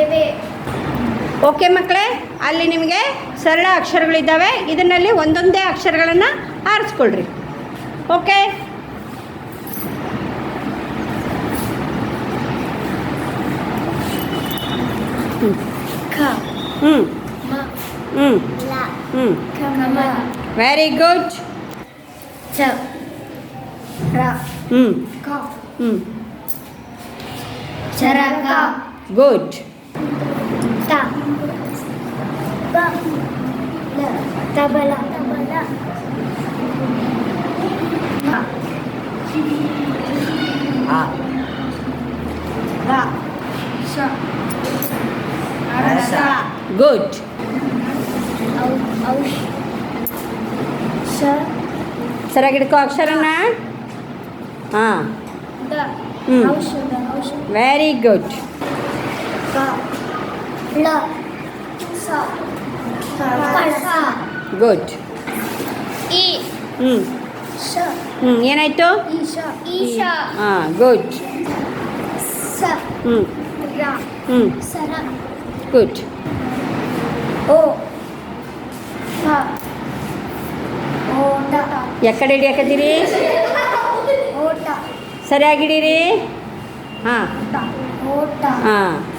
ಇದ್ದೇವೆ. ಓಕೆ ಮಕ್ಕಳೇ, ಅಲ್ಲಿ ನಿಮಗೆ ಸರಳ ಅಕ್ಷರಗಳಿದ್ದಾವೆ. ಇದರಲ್ಲಿ ಒಂದೊಂದೇ ಅಕ್ಷರಗಳನ್ನು ಆರಿಸ್ಕೊಳ್ರಿ. ಓಕೆ. Very good. ಚರಕ. ಗುಡ್. ತಬಲ. ಗುಡ್. ಸರಿಯಾಗಿ ಹಿಡ್ಕೋ ಅಕ್ಷರನ. ಹಾಂ. Very good. ಗುಡ್. ಏನಾಯ್ತು? ಹಾಂ, ಗುಡ್. ಗುಡ್. ಎಕ್ಕಡೆ ಹಿಡಿಯಾಕತ್ತೀರಿ? ಸರಿಯಾಗಿ ಹಿಡೀರಿ. ಹಾಂ ಹಾಂ